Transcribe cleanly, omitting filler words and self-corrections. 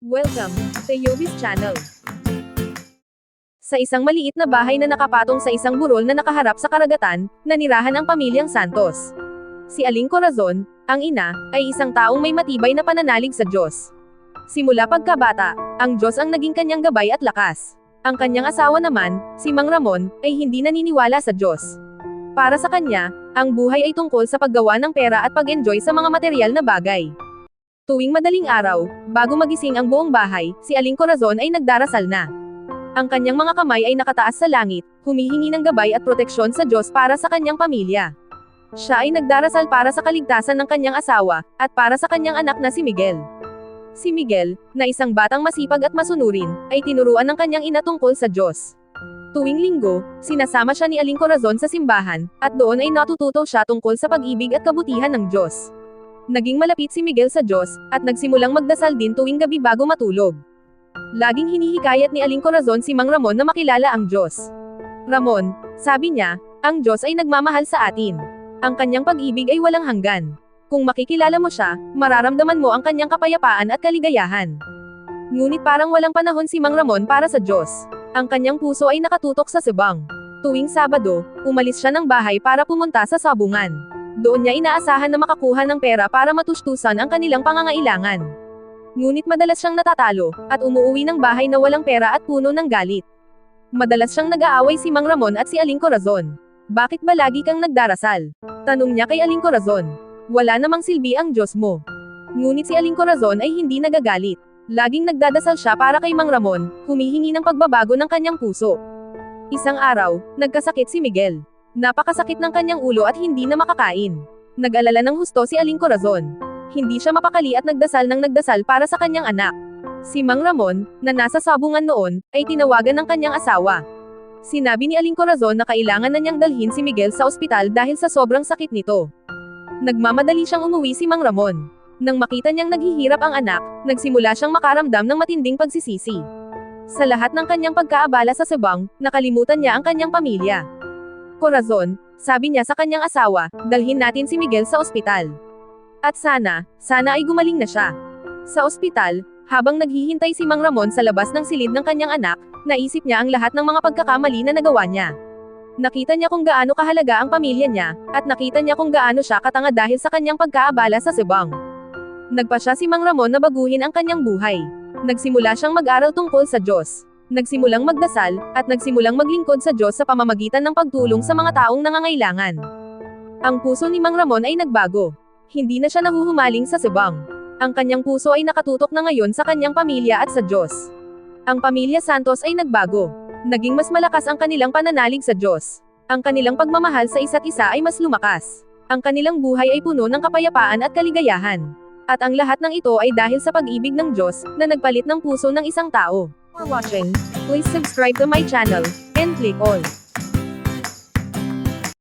Welcome sa Yobis Channel. Sa isang maliit na bahay na nakapatong sa isang burol na nakaharap sa karagatan, nanirahan ang pamilyang Santos. Si Aling Corazon, ang ina, ay isang taong may matibay na pananalig sa Diyos. Simula pagkabata, ang Diyos ang naging kanyang gabay at lakas. Ang kanyang asawa naman, si Mang Ramon, ay hindi naniniwala sa Diyos. Para sa kanya, ang buhay ay tungkol sa paggawa ng pera at pag-enjoy sa mga materyal na bagay. Tuwing madaling araw, bago magising ang buong bahay, si Aling Corazon ay nagdarasal na. Ang kanyang mga kamay ay nakataas sa langit, humihingi ng gabay at proteksyon sa Diyos para sa kanyang pamilya. Siya ay nagdarasal para sa kaligtasan ng kanyang asawa, at para sa kanyang anak na si Miguel. Si Miguel, na isang batang masipag at masunurin, ay tinuruan ng kanyang ina tungkol sa Diyos. Tuwing linggo, sinasama siya ni Aling Corazon sa simbahan, at doon ay natututo siya tungkol sa pag-ibig at kabutihan ng Diyos. Naging malapit si Miguel sa Diyos, at nagsimulang magdasal din tuwing gabi bago matulog. Laging hinihikayat ni Aling Corazon si Mang Ramon na makilala ang Diyos. Ramon, sabi niya, ang Diyos ay nagmamahal sa atin. Ang kanyang pag-ibig ay walang hanggan. Kung makikilala mo siya, mararamdaman mo ang kanyang kapayapaan at kaligayahan. Ngunit parang walang panahon si Mang Ramon para sa Diyos. Ang kanyang puso ay nakatutok sa Subang. Tuwing Sabado, umalis siya ng bahay para pumunta sa sabungan. Doon niya inaasahan na makakuha ng pera para matustusan ang kanilang pangangailangan. Ngunit madalas siyang natatalo, at umuuwi ng bahay na walang pera at puno ng galit. Madalas siyang nag-aaway si Mang Ramon at si Aling Corazon. Bakit ba lagi kang nagdarasal? Tanong niya kay Aling Corazon. Wala namang silbi ang Diyos mo. Ngunit si Aling Corazon ay hindi nagagalit. Laging nagdadasal siya para kay Mang Ramon, humihingi ng pagbabago ng kanyang puso. Isang araw, nagkasakit si Miguel. Napakasakit ng kanyang ulo at hindi na makakain. Nag-alala ng husto si Aling Corazon. Hindi siya mapakali at nagdasal ng nagdasal para sa kanyang anak. Si Mang Ramon, na nasa sabungan noon, ay tinawagan ng kanyang asawa. Sinabi ni Aling Corazon na kailangan na niyang dalhin si Miguel sa ospital dahil sa sobrang sakit nito. Nagmamadali siyang umuwi si Mang Ramon. Nang makita niyang naghihirap ang anak, nagsimula siyang makaramdam ng matinding pagsisisi. Sa lahat ng kanyang pagkaabala sa Subang, nakalimutan niya ang kanyang pamilya. Corazon, sabi niya sa kanyang asawa, dalhin natin si Miguel sa ospital. At sana ay gumaling na siya. Sa ospital, habang naghihintay si Mang Ramon sa labas ng silid ng kanyang anak, naisip niya ang lahat ng mga pagkakamali na nagawa niya. Nakita niya kung gaano kahalaga ang pamilya niya, at nakita niya kung gaano siya katanga dahil sa kanyang pagkaabala sa Subang. Nagpasya si Mang Ramon na baguhin ang kanyang buhay. Nagsimula siyang mag-aral tungkol sa Diyos. Nagsimulang magdasal, at nagsimulang maglingkod sa Diyos sa pamamagitan ng pagtulong sa mga taong nangangailangan. Ang puso ni Mang Ramon ay nagbago. Hindi na siya nahuhumaling sa Subang. Ang kanyang puso ay nakatutok na ngayon sa kanyang pamilya at sa Diyos. Ang pamilya Santos ay nagbago. Naging mas malakas ang kanilang pananalig sa Diyos. Ang kanilang pagmamahal sa isa't isa ay mas lumakas. Ang kanilang buhay ay puno ng kapayapaan at kaligayahan. At ang lahat ng ito ay dahil sa pag-ibig ng Diyos, na nagpalit ng puso ng isang tao. For watching, please subscribe to my channel, and click all.